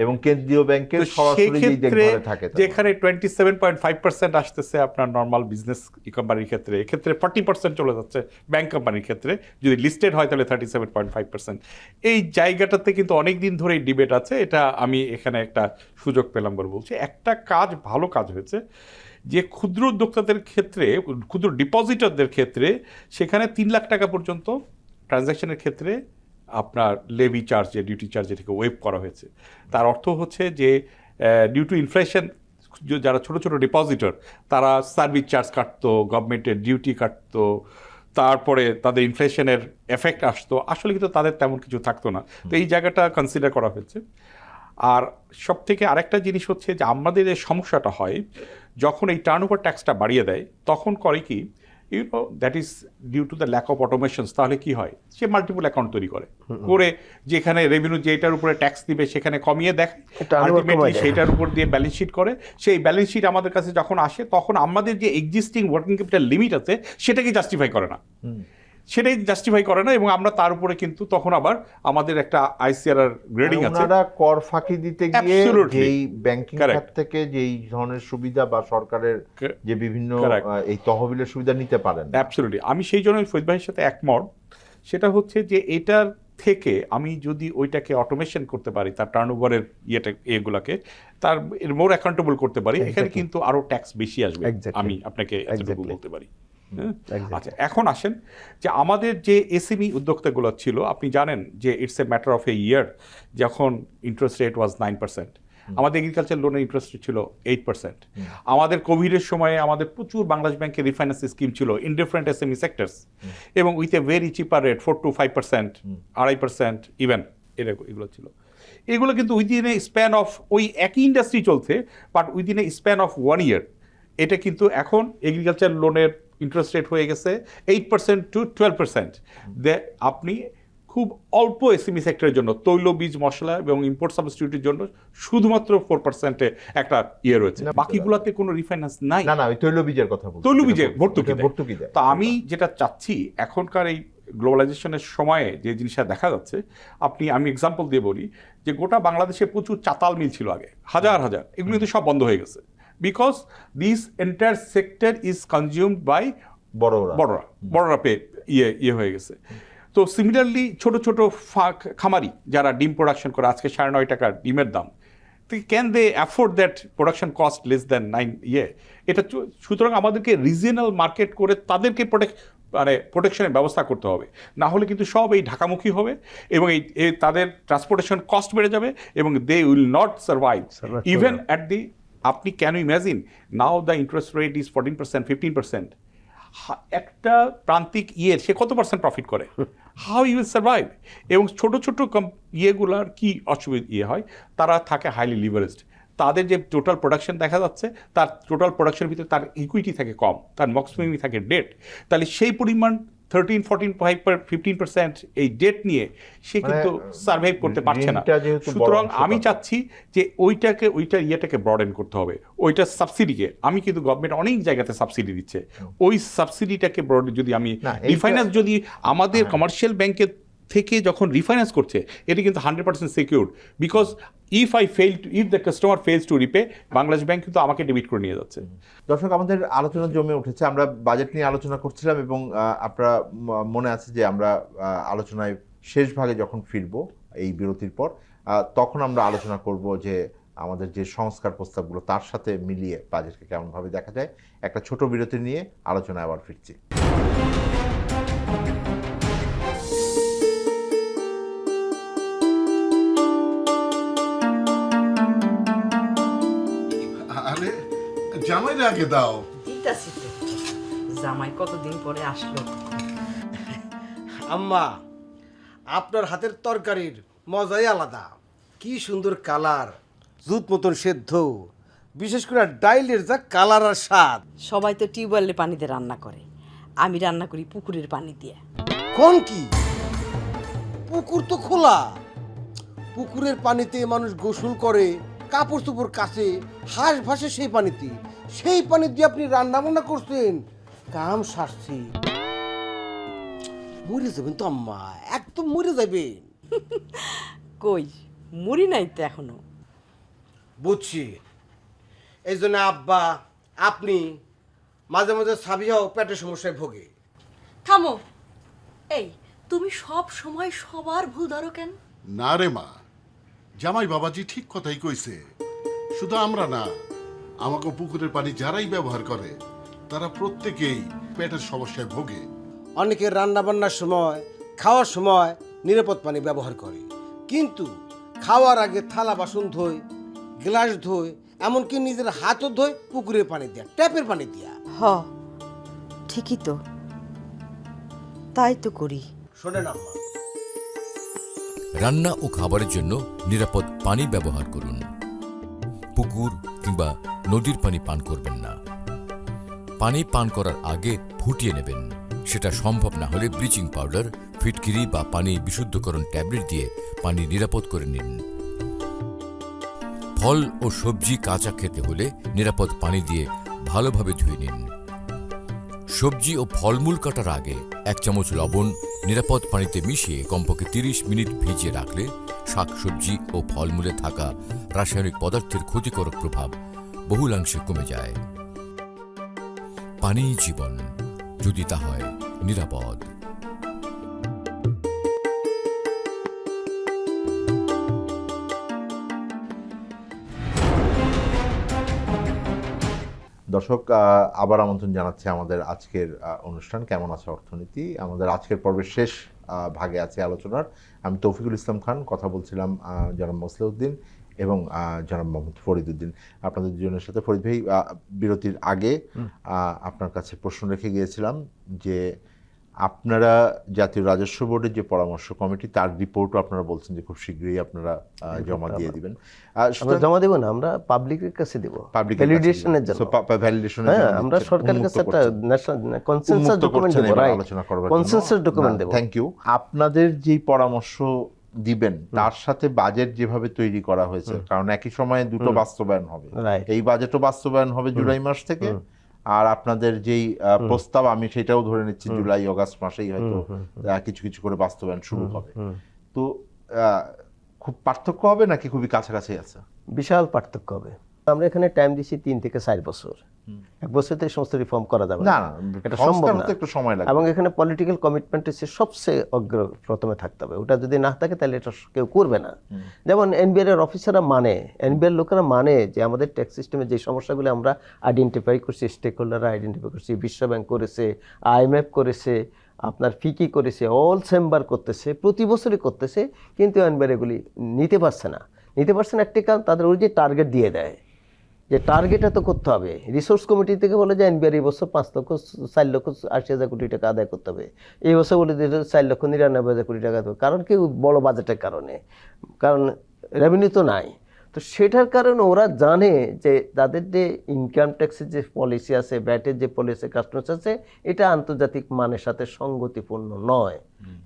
এবং কেন্দ্রীয় ব্যাংকের সরাসরি যেই দেখভালে থাকে, যেখানে 27.5% আসতেছে আপনার নর্মাল বিজনেস কোম্পানির ক্ষেত্রে, এক্ষেত্রে 40% চলে যাচ্ছে ব্যাংক কোম্পানির ক্ষেত্রে। যদি লিস্টেড হয় তাহলে 37.5%। এই জায়গাটাতে কিন্তু অনেক দিন ধরেই ডিবেট আছে। এটা আমি এখানে একটা সুযোগ পেলাম বলে বলছি। একটা কাজ, ভালো কাজ হয়েছে যে ক্ষুদ্র উদ্যোক্তাদের ক্ষেত্রে, ক্ষুদ্র ডিপোজিটরদের ক্ষেত্রে সেখানে 3 লাখ টাকা পর্যন্ত ট্রানজ্যাকশনের ক্ষেত্রে আপনার লেভি চার্জ, যে ডিউটি চার্জ, এটাকে ওয়েভ করা হয়েছে। তার অর্থ হচ্ছে যে ডিউ টু ইনফ্লেশন যারা ছোট ছোট ডিপোজিটর তারা সার্ভিস চার্জ কাটতো, গভর্নমেন্টের ডিউটি কাটতো, তারপরে তাদের ইনফ্লেশনের এফেক্ট আসতো, আসলে কিন্তু তাদের তেমন কিছু থাকতো না। তো এই জায়গাটা কনসিডার করা হয়েছে। আর সব থেকে আরেকটা জিনিস হচ্ছে যে আমাদের যে সমস্যাটা হয় যখন এই টার্নওভার ট্যাক্সটা বাড়িয়ে দেয়, তখন করে কি, that is due to the lack of automations. তাহলে কি হয়, সে মাল্টিপল অ্যাকাউন্ট তৈরি করে যেখানে রেভিনিউ যেটার উপরে ট্যাক্স দিবে সেখানে কমিয়ে দেখায়, আলটিমেটলি সেটার উপর দিয়ে ব্যালেন্স শিট করে। সেই ব্যালেন্স শিট আমাদের কাছে যখন আসে তখন আমাদের যে এক্সিস্টিং ওয়ার্কিং ক্যাপিটাল লিমিট আছে সেটাকে জাস্টিফাই করে না, এবং আমরা তার উপরে কিন্তু তখন আবার আমাদের একটা আইসিআরআর গ্রেডিং আছে। ওনারা কর ফাঁকি দিতে গিয়ে যেই ব্যাংকিং খাত থেকে যেই ধরনের সুবিধা বা সরকারের যে বিভিন্ন এই তহবিলের সুবিধা নিতে পারেন। অ্যাবসলিউটলি, আমি সেই জন্য ফরিদ ভাইয়ের সাথে একমত। সেটা হচ্ছে যে এটার থেকে আমি যদি ওইটাকে অটোমেশন করতে পারি, তার টার্নওভারের এগুলাকে তার মোর অ্যাকাউন্টেবল করতে পারি, এখানে কিন্তু আরো ট্যাক্স বেশি আসবে। আমি আপনাকে এতটুকু বলতে পারি। আচ্ছা, এখন আসেন যে আমাদের যে এসএমই উদ্যোক্তাগুলো ছিল, আপনি জানেন যে ইটস এ ম্যাটার অফ এ ইয়ার, যখন ইন্টারেস্ট রেট ওয়াজ 9%, আমাদের এগ্রিকালচার লোনের ইন্টারেস্ট রেট ছিল 8%। আমাদের কোভিডের সময়ে আমাদের প্রচুর বাংলাদেশ ব্যাংকের রিফাইন্যান্স স্কিম ছিল ইন ডিফারেন্ট এসএমই সেক্টরস, এবং with a very cheaper rate 4 to 5%, 2.5% even, এগুলো ছিল। এগুলো কিন্তু উইদিন এ স্প্যান অফ, ওই একই ইন্ডাস্ট্রি চলছে, but within a span of 1 year এটা কিন্তু এখন এগ্রিকালচার লোনের ইন্টারেস্ট রেট হয়ে গেছে 8% to 12%। আপনি খুব অল্প এসএমই সেক্টরের জন্য, তৈল, বীজ, মশলা এবং ইম্পোর্ট সাবস্টিটিউটের জন্য শুধুমাত্র 4% একটা ইয়ে রয়েছে, বাকিগুলোতে কোনো রিফাইন্যান্স নাই। না, ওই তৈল বীজের কথা বলছি, তৈল বীজের ভর্তুকি দেয়। তো আমি যেটা চাচ্ছি এখনকার এই গ্লোবালাইজেশনের সময়ে যে জিনিসটা দেখা যাচ্ছে, আমি এক্সাম্পল দিয়ে বলি যে গোটা বাংলাদেশে প্রচুর চাতাল মিল ছিল আগে, হাজার, এগুলো কিন্তু সব বন্ধ হয়ে গেছে, because this entire sector is consumed by বড়রা ইয়ে হয়ে গেছে। তো সিমিলারলি ছোট ছোট খামারি যারা ডিম প্রোডাকশন করে, আজকে 9.5 টাকা ডিমের দাম, can they afford that production cost less than 9 এটা। সুতরাং আমাদেরকে রিজিয়নাল মার্কেট করে তাদেরকে প্রোটেকশনের ব্যবস্থা করতে হবে, না হলে কিন্তু সব এই ঢাকামুখী হবে এবং এই তাদের ট্রান্সপোর্টেশন কস্ট বেড়ে যাবে এবং they will not survive even at the, আপনি can imagine now the interest rate is 14%, 15%। একটা প্রান্তিক সে কত % প্রফিট করে, হাউ ইউ উইল সার্ভাইভ? এবং ছোট ছোট ইয়েগুলার কি অসুবিধা হয়, তারা থাকে হাইলি লিভারেজড, তাদের যে টোটাল প্রোডাকশন দেখা যাচ্ছে তার টোটাল প্রোডাকশনের ভিতরে তার ইকুইটি থাকে কম, তার ম্যাক্সিমাম থাকে ডেট, তাহলে সেই পরিমাণ 13, 14, 15% এই ডেট নিয়ে সে কিন্তু সার্ভাইভ করতে পারছে না। সুতরাং আমি চাচ্ছি যে ওইটাকে ব্রডেন করতে হবে, ওইটা সাবসিডিকে, আমি কিন্তু গভর্নমেন্ট অনেক জায়গাতে সাবসিডি দিচ্ছে, ওই সাবসিডিটাকে যদি আমি রিফাইন্যান্স, যদি আমাদের কমার্শিয়াল ব্যাংকের থেকে যখন রিফাইন্যান্স করছে, এটা কিন্তু 100% secured, because if the customer fails to repay, Bangladesh bank কিন্তু আমাকে ডেবিট করে নিয়ে যাচ্ছে। দর্শক, আমাদের আলোচনা জমে উঠেছে, আমরা বাজেট নিয়ে আলোচনা করছিলাম এবং আপনারা মনে আছে যে আমরা আলোচনায় শেষ ভাগে যখন ফিরবো এই বিরতির পর, তখন আমরা আলোচনা করব যে আমাদের যে সংস্কার প্রস্তাবগুলো তার সাথে মিলিয়ে বাজেটকে কেমনভাবে দেখা যায়। একটা ছোট বিরতি নিয়ে আলোচনায় আবার ফিরছি। জামাইরে আগে দাও। দিতাছি তো, জামাই কতদিন পরে আসলো। আম্মা, আপনার হাতের তরকারির মজাই আলাদা। কি সুন্দর কালার, জুত মতন সেদ্ধ, বিশেষ করে ডাইলের যা কালার আর স্বাদ। সবাই তো টিউবওয়েলের পানিতে রান্না করে, আমি রান্না করি পুকুরের পানি দিয়ে। কোন কি? পুকুর তো খোলা, পুকুরের পানিতে মানুষ গোসল করে, কাপড় চোপড় কাচে, হাঁস ভাসে সেই পানিতে। সেই পানি দিয়ে আপনি রান্না বান্না করছেন, কাম সারছি। মরে যাবেন তো আম্মা, একদম মরে যাবেন। কই, মরি নাই তো এখনো। বুঝছি, এই জন্য আব্বা আপনি মাঝে মাঝে সাবিয়াও পেটের সমস্যায় ভোগে। থামো। এই, তুমি সব সময় সবার ভুল ধরো কেন? না রে মা, জামাই বাবাজি ঠিক কথাই কইছে। শুধু আমরা না, আমাকে পুকুরের পানি যারাই ব্যবহার করে তারা প্রত্যেকেই পেটের সমস্যায় ভোগে। অনেকে রান্না বান্নার সময়, খাওয়ার সময় নিরাপদ পানি ব্যবহার করে, কিন্তু খাওয়ার আগে থালা বাসন ধোয়, গ্লাস ধোয়, এমনকি নিজের হাতও ধোয় পুকুরের পানি দিয়া, ট্যাপের পানি দিয়া। হ, ঠিকই তো, তাই তো করি। শোনেন আম্মা, রান্না ও খাবারের জন্য নিরাপদ পানি ব্যবহার করুন। পুকুর কিংবা নদীর পানি পান করবেন না। পানি পান করার আগে ফুটিয়ে নেবেন। সেটা সম্ভব না হলে ব্লিচিং পাউডার, ফিটকিরি বা পানি বিশুদ্ধকরণ ট্যাবলেট দিয়ে পানি নিরাপদ করে নিন। ফল ও সবজি কাঁচা খেতে হলে নিরাপদ পানি দিয়ে ভালোভাবে ধুয়ে নিন। সবজি ও ফলমূল কাটার আগে 1 চামচ লবণ নিরাপদ পানিতে মিশিয়ে কমপক্ষে 30 মিনিট ভিজিয়ে রাখলে শাকসবজি ও ফলমূলে থাকা রাসায়নিক পদার্থের ক্ষতিকারক প্রভাব বহুলাংশে কমে যায়। পানিই জীবন, যদি তা হয় নিরাপদ। দর্শক, আবার আমন্ত্রণ জানাচ্ছি আমাদের আজকের অনুষ্ঠান কেমন আছে অর্থনীতি। আমাদের আজকের পর্বের শেষ ভাগে আছে আলোচনার। আমি তৌফিকুল ইসলাম খান, কথা বলছিলাম জনাব মোসলেউদ্দিন এবং জনাব মোহাম্মদ ফরিদ উদ্দিন। আপনাদের দুজনের সাথে ফরিদ ভাই, বিরতির আগে আপনার কাছে প্রশ্ন রেখে গিয়েছিলাম যে আপনারা জাতীয় রাজস্ব বোর্ডের যে পরামর্শ কমিটি, তার রিপোর্টও আপনারা বলছেন যে খুব শীঘ্রই আপনারা জমা দিয়ে দিবেন। আমরা জমা দেব না, আমরা পাবলিকের কাছে দেব ভ্যালিডেশনের জন্য। হ্যাঁ, আমরা সরকারের কাছে একটা ন্যাশনাল কনসেনসাস ডকুমেন্ট দেব, আলোচনা করব, কনসেনসাস ডকুমেন্ট দেব। Thank you. আপনাদের যে পরামর্শ দিবেন তার সাথে বাজেট যেভাবে তৈরি করা হয়েছে, কারণ একই সময়ে দুটো বাস্তবায়ন হবে। এই বাজেটও বাস্তবায়ন হবে জুলাই মাস থেকে, আর আপনাদের যেই প্রস্তাব, আমি সেটাও ধরে নিচ্ছি জুলাই আগস্ট মাসেই হয়তো কিছু কিছু করে বাস্তবায়ন শুরু হবে। তো খুব পার্থক্য হবে নাকি খুবই কাছাকাছি আছে? বিশাল পার্থক্য হবে। আমরা এখানে টাইম দিচ্ছি 3 থেকে 4 বছর। 1 বছরতে সমস্ত রিফর্ম করা যাবে না, এটা সম্ভব না, একটু সময় লাগবে। এবং এখানে পলিটিক্যাল কমিটমেন্ট হচ্ছে সবচেয়ে প্রথমে থাকতে হবে। ওটা যদি না থাকে তাহলে এটা কেউ করবে না। যেমন এনবিআর এর অফিসাররা এনবিআর লোকেরা যে আমাদের ট্যাক্স সিস্টেমে যে সমস্যাগুলো আমরা আইডেন্টিফাই করছি, স্টেক হোল্ডাররা আইডেন্টিফাই করছি, বিশ্বব্যাংক করেছে, IMF করেছে, আপনার ফিকি করেছে, অল চেম্বার করতেছে, প্রতি বছরই করতেছে, কিন্তু এনবিআর এগুলি নিতে পারছে না একটি কারণ, তাদের ওই যে টার্গেট দিয়ে দেয় যে টার্গেট এত করতে হবে। রিসোর্স কমিটি থেকে বলে যে এনবিআর এই বছর 5,80,00,000 কোটি টাকা আদায় করতে হবে, এই বছর বলে দিয়ে 4,99,000 কোটি টাকা দেবে। কারণ কি? বড় বাজেটের কারণে, কারণ রেভিনিউ তো নাই। তো সেটার কারণে ওরা জানে যে তাদের যে ইনকাম ট্যাক্সের যে পলিসি আছে, ভ্যাটের যে পলিসি, কাস্টমস আছে, এটা আন্তর্জাতিক মানের সাথে সঙ্গতিপূর্ণ নয়,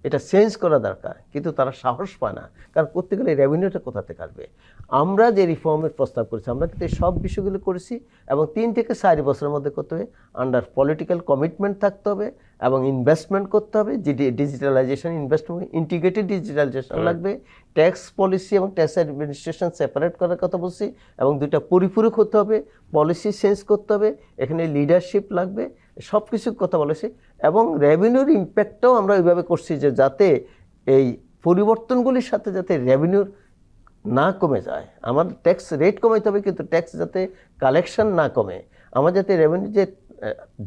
এটা চেঞ্জ করা দরকার। কিন্তু তারা সাহস পায় না, কারণ করতে গেলে রেভিনিউটা কোথা থেকে আসবে। আমরা যে রিফর্মের প্রস্তাব করেছি, আমরা কিন্তু এই সব বিষয়গুলো করেছি, এবং 3 থেকে 4 বছরের মধ্যে করতে হবে। আন্ডার পলিটিক্যাল কমিটমেন্ট থাকতে হবে এবং ইনভেস্টমেন্ট করতে হবে। ডিজিটালাইজেশন, ইনভেস্টমেন্ট, ইন্টিগ্রেটেড ডিজিটালাইজেশন লাগবে। ট্যাক্স পলিসি এবং ট্যাক্স অ্যাডমিনিস্ট্রেশন সেপারেট করার কথা বলছি, এবং দুইটা পরিপূরক হতে হবে। পলিসি চেঞ্জ করতে হবে, এখানে লিডারশিপ লাগবে, সব কিছুর কথা বলেছি। এবং রেভিনিউর ইম্প্যাক্টটাও আমরা ওইভাবে করছি যে যাতে এই পরিবর্তনগুলির সাথে যাতে রেভিনিউর না কমে যায়। আমার ট্যাক্স রেট কমাইতে হবে, কিন্তু ট্যাক্স যাতে কালেকশন না কমে, আমার যাতে রেভিনিউ যে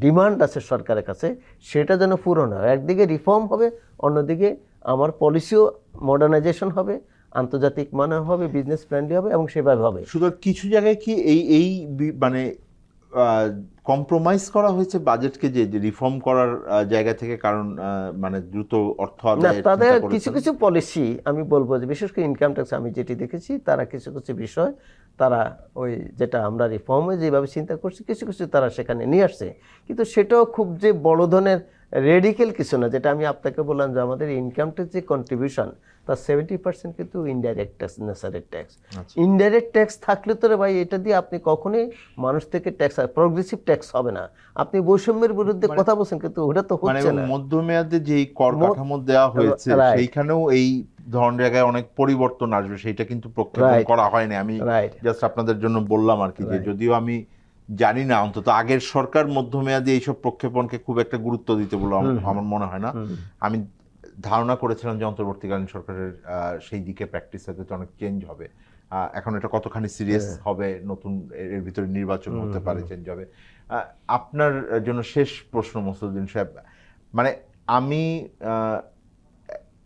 ডিমান্ড আছে সরকারের কাছে সেটা যেন পূরণ হয়। একদিকে রিফর্ম হবে, অন্যদিকে আমার পলিসিও মডার্নাইজেশন হবে, আন্তর্জাতিক মানে হবে, বিজনেস ফ্রেন্ডলি হবে, এবং সেভাবে হবে। শুধু কিছু জায়গায় কি এই মানে কম্প্রোমাইজ করা হয়েছে বাজেটকে যে রিফর্ম করার জায়গা থেকে, কারণ মানে দ্রুত অর্থ না, আদায়ের তাদের চিন্তা কিছু করেছেন? কিছু পলিসি আমি বলবো যে বিশেষ করে ইনকাম ট্যাক্স আমি যেটি দেখেছি, তারা কিছু কিছু বিষয় তারা ওই যেটা আমরা রিফর্মে যেভাবে চিন্তা করছি কিছু কিছু তারা সেখানে নিয়ে আসছে, কিন্তু সেটাও খুব যে বড় ধরনের রেডিক্যাল কিছু না। যেটা আমি আপনাকে বললাম যে আমাদের ইনকাম ট্যাক্স যে কন্ট্রিবিউশন তার 70% কিন্তু indirect tax, natural tax. Indirect tax থাকলে তো রে ভাই এটা দিয়ে আপনি কখনোই মানুষ থেকে ট্যাক্স, প্রগ্রেসিভ ট্যাক্স হবে না। আপনি বৈষম্যের বিরুদ্ধে কথা বলছেন কিন্তু ওটা তো মানে হচ্ছে না। মধ্যমেয়াদে যেই কর কাঠামো দেওয়া হয়েছে Right. সেইখানেও এই ধরনের জায়গায় অনেক পরিবর্তন আসবে, সেটা কিন্তু প্রক্ষেপণ Right. করা হয়নি। আমি Right. জাস্ট আপনাদের জন্য বললাম আর কি, যে যদিও আমি জানি না, অন্তত আগের সরকার মধ্যমেয়াদে এইসব প্রক্ষেপণকে খুব একটা গুরুত্ব দিতে বলে আমার মনে হয় না। আমি ধারণা করেছিলাম যে অন্তর্বর্তীকালীন সরকারের সেই দিকে প্র্যাকটিস হয়তো অনেক চেঞ্জ হবে। এখন এটা কতখানি সিরিয়াস হবে, নতুন এর ভিতরে নির্বাচন হতে পারে, চেঞ্জ হবে। আপনার জন্য শেষ প্রশ্ন মসিউদ্দিন সাহেব, মানে আমি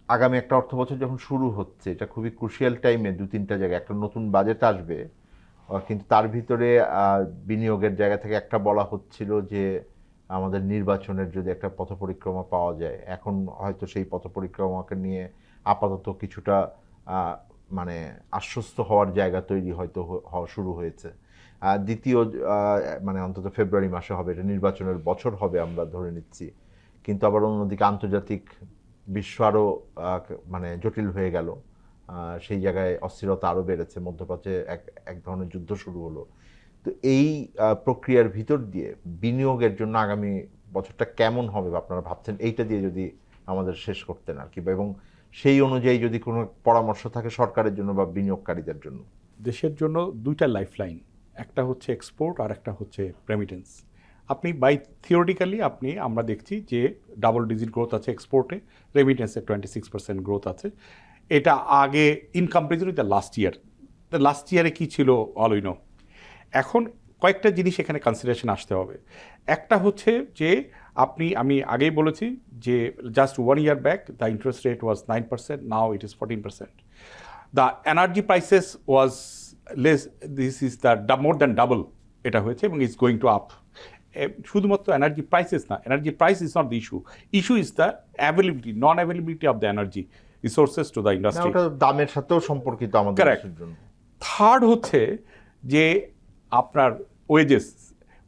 আগামী একটা অর্থ বছর যখন শুরু হচ্ছে, এটা খুবই ক্রুশিয়াল টাইমে 2-3টা জায়গায় একটা নতুন বাজেট আসবে, কিন্তু তার ভিতরে বিনিয়োগের জায়গা থেকে একটা বলা হচ্ছিল যে আমাদের নির্বাচনের যদি একটা পথ পরিক্রমা পাওয়া যায়। এখন হয়তো সেই পথ পরিক্রমাকে নিয়ে আপাতত কিছুটা মানে আশ্বস্ত হওয়ার জায়গা তৈরি হয়তো হওয়া শুরু হয়েছে। দ্বিতীয় মানে অন্তত ফেব্রুয়ারি মাসে হবে, এটা নির্বাচনের বছর হবে আমরা ধরে নিচ্ছি, কিন্তু আবার অন্যদিকে আন্তর্জাতিক বিশ্ব আরও মানে জটিল হয়ে গেল, সেই জায়গায় অস্থিরতা আরও বেড়েছে, মধ্যপ্রাচ্যে এক ধরনের যুদ্ধ শুরু হলো। তো এই প্রক্রিয়ার ভিতর দিয়ে বিনিয়োগের জন্য আগামী বছরটা কেমন হবে আপনারা ভাবছেন, এইটা দিয়ে যদি আমাদের শেষ করতেন আর কি, এবং সেই অনুযায়ী যদি কোনো পরামর্শ থাকে সরকারের জন্য বা বিনিয়োগকারীদের জন্য। দেশের জন্য দুইটা লাইফলাইন, একটা হচ্ছে এক্সপোর্ট আর একটা হচ্ছে রেমিটেন্স। আপনি বাই থিওরিটিক্যালি আমরা দেখছি যে ডাবল ডিজিট গ্রোথ আছে এক্সপোর্টে, রেমিটেন্সে 26% গ্রোথ আছে। এটা আগে in comparison with the last ইয়ারে কী ছিল অল উই নো। এখন কয়েকটা জিনিস এখানে কনসিডারেশন আসতে হবে। একটা হচ্ছে যে আমি আগেই বলেছি যে just 1 year back the interest rate was 9%, now it is 14%। The energy prices was less, this is the more than double এটা হয়েছে, এবং ইটস গোয়িং টু আপ। শুধুমাত্র এনার্জি প্রাইসেস না, energy price is not the issue is the availability, non availability of the energy resources to the industry. দামের সাথেও সম্পর্কিত আমাদের দেশের জন্য। থার্ড হচ্ছে যে আপনার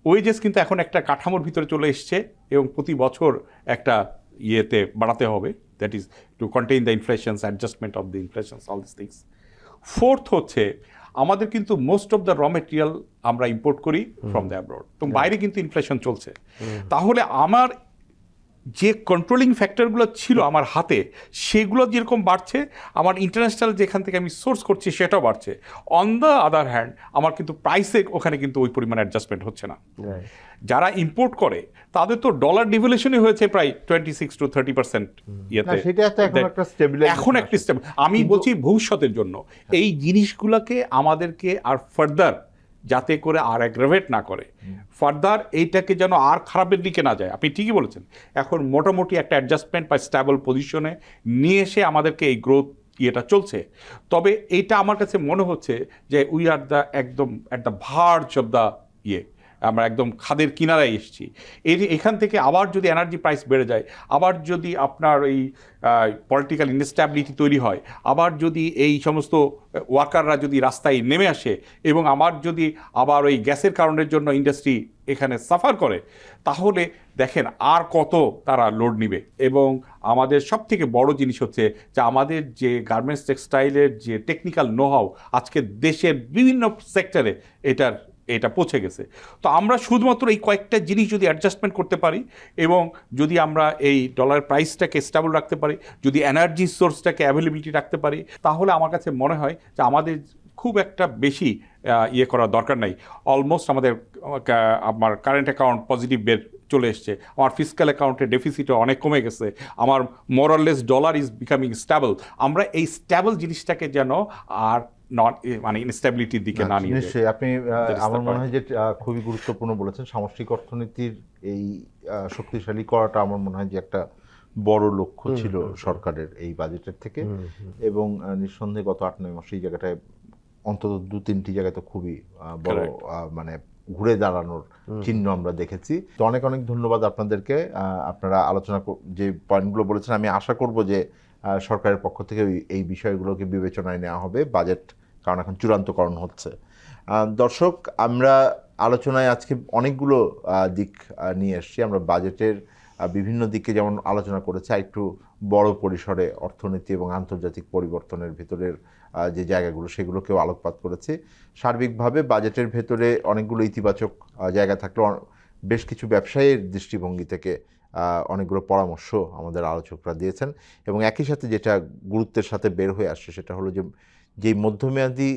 ওয়েজেস কিন্তু এখন একটা কাঠামোর ভিতরে চলে এসছে, এবং প্রতি বছর একটা ইয়েতে বাড়াতে হবে, that is to contain the inflations, adjustment of the inflations, all this things. Fourth হচ্ছে আমাদের কিন্তু most of the raw material আমরা ইম্পোর্ট করি ফ্রম দ্য অ্যাব্রড, তো বাইরে কিন্তু ইনফ্লেশন চলছে। তাহলে আমার যে কন্ট্রোলিং ফ্যাক্টরগুলো ছিল আমার হাতে, সেগুলো যেরকম বাড়ছে, আমার ইন্টারন্যাশনাল যেখান থেকে আমি সোর্স করছি সেটাও বাড়ছে। অন দ্য আদার হ্যান্ড আমার কিন্তু প্রাইসে ওখানে কিন্তু ওই পরিমাণ অ্যাডজাস্টমেন্ট হচ্ছে না। যারা ইম্পোর্ট করে তাদের তো ডলার ডিভ্যালুয়েশনই হয়েছে প্রায় 26 to 30% ইয়েতে। এখন একটা স্টেপ আমি বলছি ভবিষ্যতের জন্য এই জিনিসগুলোকে আমাদেরকে আর ফার্দার যাতে করে আর অ্যাগ্রাভেট না করে, ফার্দার এইটাকে যেন আর খারাপের দিকে না যায়। আপনি ঠিকই বলেছেন, এখন মোটামুটি একটা অ্যাডজাস্টমেন্ট বা স্ট্যাবল পজিশনে নিয়ে এসে আমাদেরকে এই গ্রোথ ইয়েটা চলছে। তবে এইটা আমার কাছে মনে হচ্ছে যে উই আর দ্য একদম at the verge of the আমরা একদম খাদের কিনারায় এসেছি। এখান থেকে আবার যদি এনার্জি প্রাইস বেড়ে যায়, আবার যদি আপনার এই পলিটিক্যাল ইনস্ট্যাবিলিটি তৈরি হয়, আবার যদি এই সমস্ত ওয়ার্কাররা যদি রাস্তায় নেমে আসে, এবং যদি আবার ওই গ্যাসের কারণের জন্য ইন্ডাস্ট্রি এখানে সাফার করে, তাহলে দেখেন আর কত তারা লোড নিবে। এবং আমাদের সব থেকে বড় জিনিস হচ্ছে যে আমাদের যে গার্মেন্টস টেক্সটাইলের যে টেকনিক্যাল নোহাউ আজকে দেশের বিভিন্ন সেক্টরে এটা পৌঁছে গেছে। তো আমরা শুধুমাত্র এই কয়েকটা জিনিস যদি অ্যাডজাস্টমেন্ট করতে পারি, এবং যদি আমরা এই ডলার প্রাইসটাকে স্টেবল রাখতে পারি, যদি এনার্জি সোর্সটাকে অ্যাভেলেবিলিটি রাখতে পারি, তাহলে আমার কাছে মনে হয় যে আমাদের খুব একটা বেশি ইয়ে করার দরকার নাই। অলমোস্ট আমার কারেন্ট অ্যাকাউন্ট পজিটিভ বের চলে এসছে, আমার ফিসক্যাল অ্যাকাউন্টের ডেফিসিটও অনেক কমে গেছে, আমার মোরাললেস ডলার ইজ বিকামিং স্টেবল। আমরা এই স্টেবল জিনিসটাকে যেন আর মানে ইনস্টেবিলিটির দিকে না নিয়ে নিশ্চয়ই আপনি আমার মনে হয় যে খুবই গুরুত্বপূর্ণ বলেছেন। সামষ্টিক অর্থনীতির এই শক্তিশালী করাটা আমার মনে হয় যে একটা বড় লক্ষ্য ছিল সরকারের এই বাজেটের থেকে, এবং নিঃসন্দেহে গত 8-9 মাস এই জায়গাটায় অন্তত 2-3টি জায়গায় তো খুবই বড় মানে ঘুরে দাঁড়ানোর চিহ্ন আমরা দেখেছি। তো অনেক অনেক ধন্যবাদ আপনাদেরকে। আপনারা আলোচনা যে পয়েন্টগুলো বলেছেন, আমি আশা করব যে সরকারের পক্ষ থেকে এই বিষয়গুলোকে বিবেচনায় নেওয়া হবে বাজেট, কারণ এখন চূড়ান্তকরণ হচ্ছে। দর্শক, আমরা আলোচনায় আজকে অনেকগুলো দিক নিয়ে এসেছি। আমরা বাজেটের বিভিন্ন দিকে যেমন আলোচনা করেছি, একটু বড় পরিসরে অর্থনীতি এবং আন্তর্জাতিক পরিবর্তনের ভিতরের যে জায়গাগুলো সেগুলোকেও আলোকপাত করেছি। সার্বিকভাবে বাজেটের ভেতরে অনেকগুলো ইতিবাচক জায়গা থাকলেও বেশ কিছু ব্যবসায়ীর দৃষ্টিভঙ্গি থেকে অনেকগুলো পরামর্শ আমাদের আলোচকরা দিয়েছেন। এবং একই সাথে যেটা গুরুত্বের সাথে বের হয়ে আসছে সেটা হলো যেই মধ্যমেয়াদী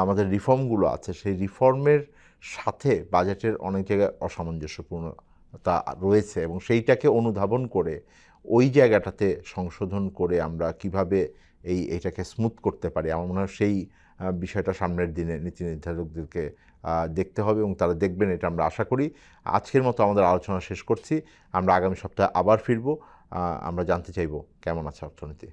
আমাদের রিফর্মগুলো আছে, সেই রিফর্মের সাথে বাজেটের অনেক জায়গায় অসামঞ্জস্যপূর্ণতা রয়েছে এবং সেইটাকে অনুধাবন করে ওই জায়গাটাতে সংশোধন করে আমরা কিভাবে এইটাকে স্মুথ করতে পারি, আমার মনে হয় সেই বিষয়টা সামনের দিনে নীতি নির্ধারকদেরকে দেখতে হবে এবং তারা দেখবেন, এটা আমরা আশা করি। আজকের মতো আমাদের আলোচনা শেষ করছি। আমরা আগামী সপ্তাহে আবার ফিরব। আমরা জানতে চাইব কেমন আছে অর্থনীতি।